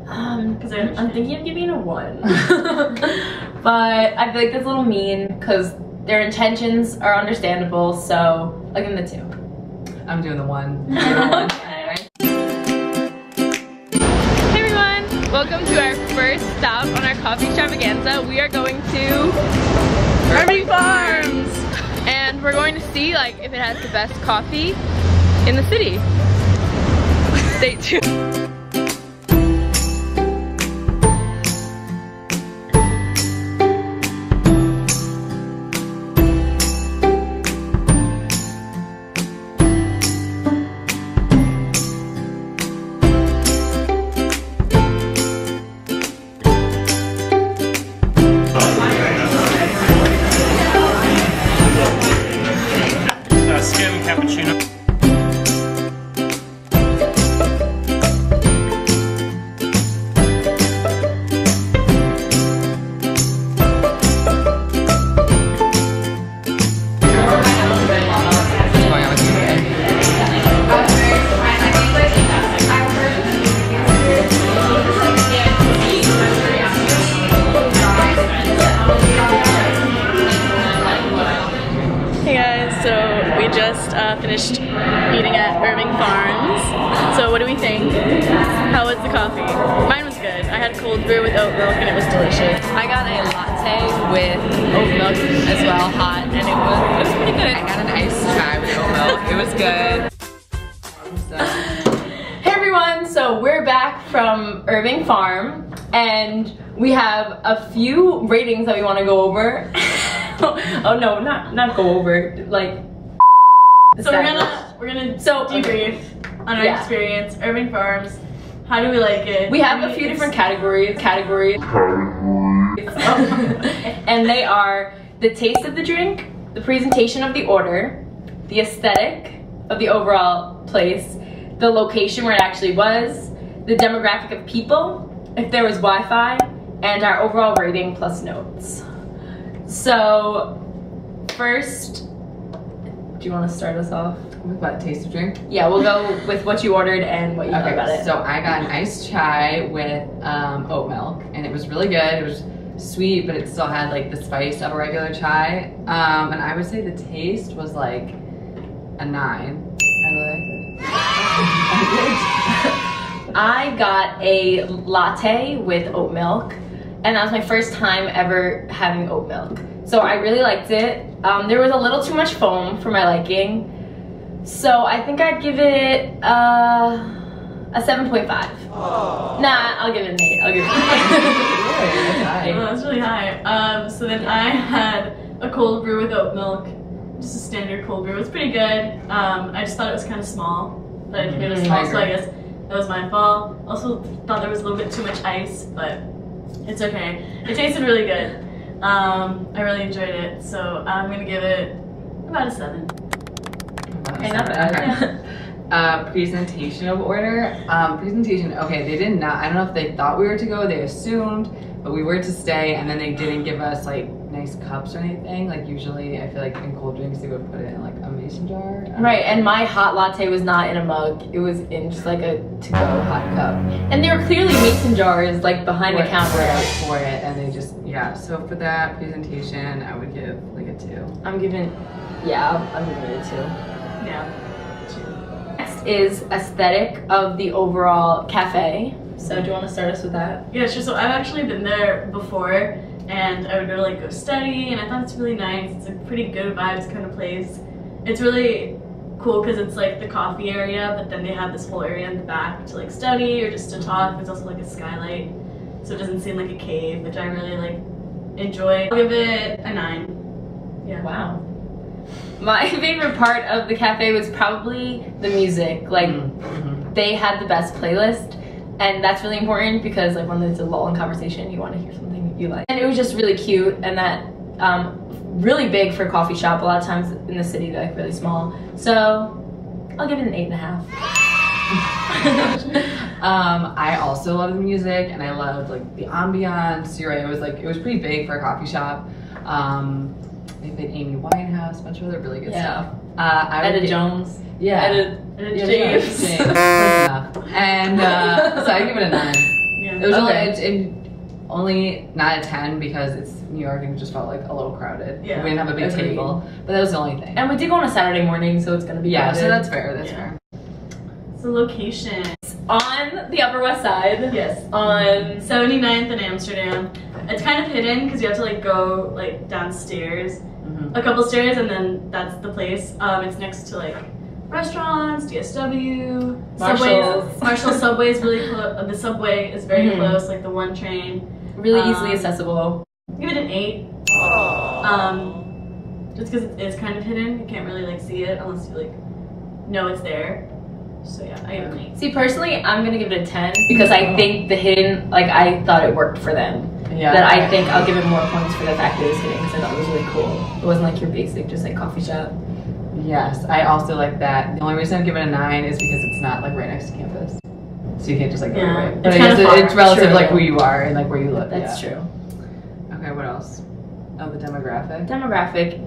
Because I'm thinking of giving it a 1. But I feel like that's a little mean because their intentions are understandable, so I'll give them the 2. I'm doing the 1. Okay. Hey everyone! Welcome to our first stop on our coffee extravaganza. We are going to Irving Farms! And we're going to see like if it has the best coffee in the city. Stay tuned. Skim cappuccino. Finished eating at Irving Farms. So what do we think? How was the coffee? Mine was good. I had a cold brew with oat milk and it was delicious. I got a latte with oat milk as well, hot, and it was pretty good. I got an iced chai with oat milk. It was good. Hey everyone, so we're back from Irving Farm and we have a few ratings that we want to go over. Oh no, not go over, like. So we're gonna debrief on our experience. Irving Farms. How do we like it? We have a few different categories. And they are the taste of the drink, the presentation of the order, the aesthetic of the overall place, the location where it actually was, the demographic of people, if there was Wi-Fi, and our overall rating plus notes. So first, do you want to start us off? With what, taste of drink? Yeah, we'll go with what you ordered and what you thought about it. So I got an iced chai with oat milk, and it was really good. It was sweet, but it still had like the spice of a regular chai. And I would say the taste was like a 9. I really liked it. I got a latte with oat milk, and that was my first time ever having oat milk. So I really liked it. There was a little too much foam for my liking. So I think I'd give it a 7.5. Nah, I'll give it an 8. I'll give it an 8. Oh, that's really high. So then I had a cold brew with oat milk. Just a standard cold brew. It was pretty good. I just thought it was kind of small. But I didn't get it small, so I guess that was my fault. Also thought there was a little bit too much ice, but it's okay. It tasted really good. I really enjoyed it, so I'm gonna give it about a 7. Okay, not bad. Presentation of order. Presentation, okay, they did not, I don't know if they thought we were to go, they assumed, but we were to stay, and then they didn't give us like nice cups or anything. Like usually I feel like in cold drinks they would put it in like a mason jar. Right, and my hot latte was not in a mug. It was in just like a to-go hot cup. And they were clearly mason jars like behind the counter. For it, and they just, yeah. So for that presentation, I would give like a 2. I'm giving it a 2. Yeah. Next is aesthetic of the overall cafe. So do you want to start us with that? Yeah, sure. So I've actually been there before, and I would go to like go study, and I thought it's really nice. It's a pretty good vibes kind of place. It's really cool because it's like the coffee area, but then they have this whole area in the back to like study or just to talk. There's also like a skylight, so it doesn't seem like a cave, which I really like enjoy. I'll give it a 9. Yeah. Wow. My favorite part of the cafe was probably the music. Like, they had the best playlist, and that's really important because like when there's a lull in conversation, you want to hear something you like. And it was just really cute, and that really big for a coffee shop. A lot of times in the city they're like really small. So I'll give it an 8.5. I also love the music, and I loved like the ambiance. You're right, it was pretty big for a coffee shop. They played Amy Winehouse, a bunch of other really good stuff. Etta Jones. Yeah. Etta James. Close enough. And so I give it a 9. Yeah. It was Okay. only not a 10 because it's New York and it just felt like a little crowded. Yeah. We didn't have a big Agreed. table, but that was the only thing. And we did go on a Saturday morning, so it's gonna be Yeah, so crowded. that's fair. That's Yeah. fair. So location. On the Upper West Side. Yes. On 79th in Amsterdam. It's kind of hidden because you have to like go like downstairs, Mhm. a couple stairs, and then that's the place. It's next to like restaurants, DSW, Marshalls. Subways. Marshall Subway is really close. The subway is very Mhm. close, like the one train. really easily Um, accessible. Give it an 8. Just because it's kind of hidden, you can't really like see it unless you like know it's there. So yeah, I give it an 8. See, personally, I'm gonna give it a 10 because I think the hidden, like I thought it worked for them. Yeah. That I think I'll give it more points for the fact that it was hidden because I thought it was really cool. It wasn't like your basic, just like coffee shop. Yes, I also like that. The only reason I'm giving it a 9 is because it's not like right next to campus, so you can't just like go Yeah, right. it's But I kinda guess far. it's relative True. like who you are and like where you live. That's yeah. true. Okay, what else? Oh, the demographic.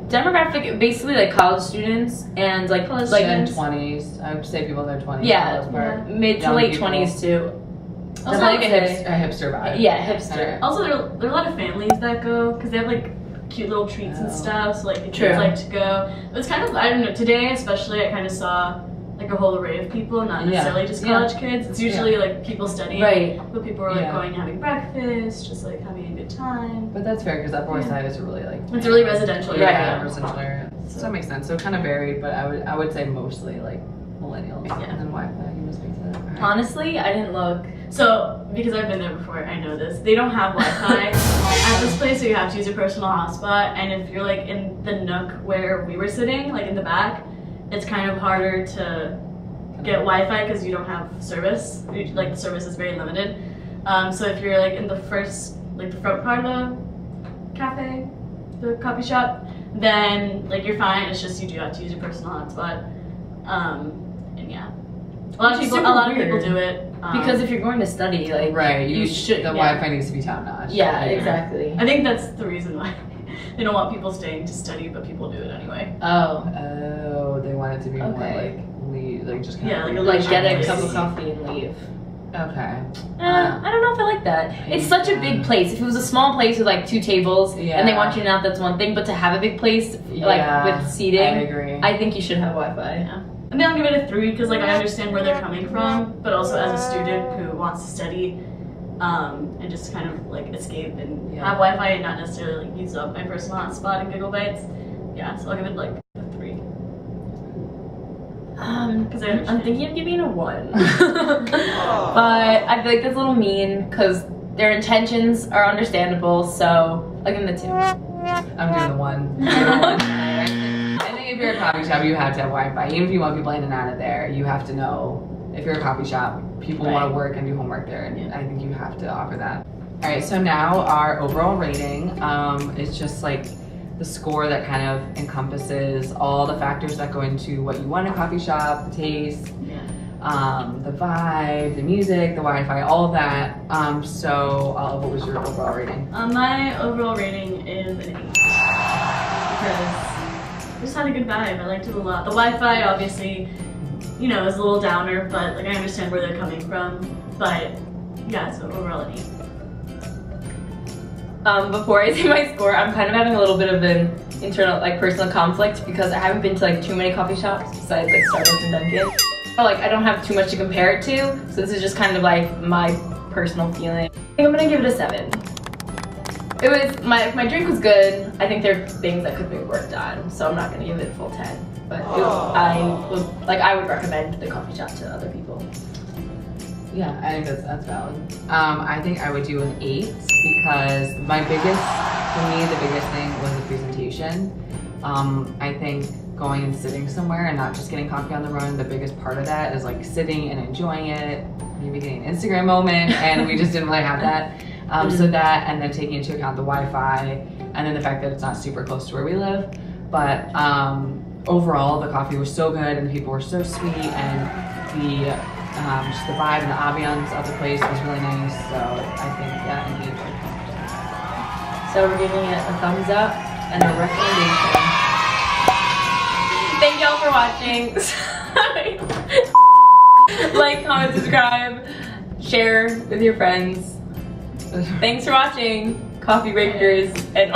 Demographic, basically like college students and like College like students. 20s. I would say people in their 20s. Yeah. For the most part. mid to Young late people. 20s too. Also, I like would a say- hipster vibe. Yeah, hipster. Also, there are a lot of families that go because they have like cute little treats and Oh. stuff. So like the True. kids like to go. It's kind of, I don't know, today especially I kind of saw like a whole array of people, not Yeah. necessarily just Yeah. college kids. It's usually like people studying, Right. but people are like Yeah. going and having breakfast, just like having a good time. But that's fair because Upper West Side is a really like. It's a really residential area. Yeah, residential area. So that makes sense. So kind of varied, but I would say mostly like millennials. Yeah. And then Wi-Fi. You must speak to that. All right. Honestly, I didn't look. So, because I've been there before, I know this. They don't have Wi-Fi at this place, so you have to use your personal hotspot. And if you're like in the nook where we were sitting, like in the back, it's kind of harder to get Wi-Fi because you don't have service. Like the service is very limited. So if you're like in the first, like the front part of the cafe, the coffee shop, then like you're fine. It's just you do have to use your personal hotspot. And yeah, a lot of Which is people super do it. Because if you're going to study, like Right. you should. The yeah. Wi-Fi needs to be top notch. Yeah, exactly. I think that's the reason why they don't want people staying to study, but people do it anyway. Oh, Oh, they want it to be more Okay. like just kind Yeah, of like a like get a Nice. cup of coffee and leave. Okay. I don't know if I like that. It's such a big place. If it was a small place with like 2 tables and they Yeah. want you to nap, that's one thing. But to have a big place like Yeah, with I seating, agree. I think you should have Wi-Fi. Yeah. And then I'll give it a 3 because like I understand where they're coming from, but also as a student who wants to study and just kind of like escape and Yeah. have Wi-Fi and not necessarily like use up my personal hotspot and gigabytes. Yeah, so I'll give it like a 3. Because I I'm understand. thinking of giving it a 1. But I feel like that's a little mean because their intentions are understandable. So I'll give them the 2. I'm doing the 1. I think if you're a coffee shop, you have to have Wi-Fi. Even if you want people in and out of there, you have to know. If you're a coffee shop, people want Right. to work and do homework there, and Yeah. I think you have to offer that. All right, so now our overall rating is just like the score that kind of encompasses all the factors that go into what you want in a coffee shop, the taste, the vibe, the music, the Wi-Fi, all of that. So Olive, what was your overall rating? My overall rating is an 8 because I just had a good vibe. I liked it a lot. The Wi-Fi obviously, you know, is a little downer, but like I understand where they're coming from. But yeah, so overall an 8. Before I say my score, I'm kind of having a little bit of an internal, like, personal conflict because I haven't been to like too many coffee shops besides like Starbucks and Dunkin'. But like I don't have too much to compare it to, so this is just kind of like my personal feeling. I think I'm gonna give it a 7. It was my drink was good. I think there are things that could be worked on, so I'm not gonna give it a full 10. But I would recommend the coffee shop to other people. Yeah, I think that's valid. I think I would do an 8 because for me, the biggest thing was the presentation. I think going and sitting somewhere and not just getting coffee on the run, the biggest part of that is like sitting and enjoying it, maybe getting an Instagram moment, and we just didn't really have that. So that, and then taking into account the Wi-Fi, and then the fact that it's not super close to where we live. But overall, the coffee was so good, and the people were so sweet, and just the vibe and the ambiance of the place was really nice. So I think, yeah, an 8. So we're giving it a thumbs up and a recommendation. Thank y'all for watching. Like, comment, subscribe, share with your friends. Thanks for watching, Coffee Breakers and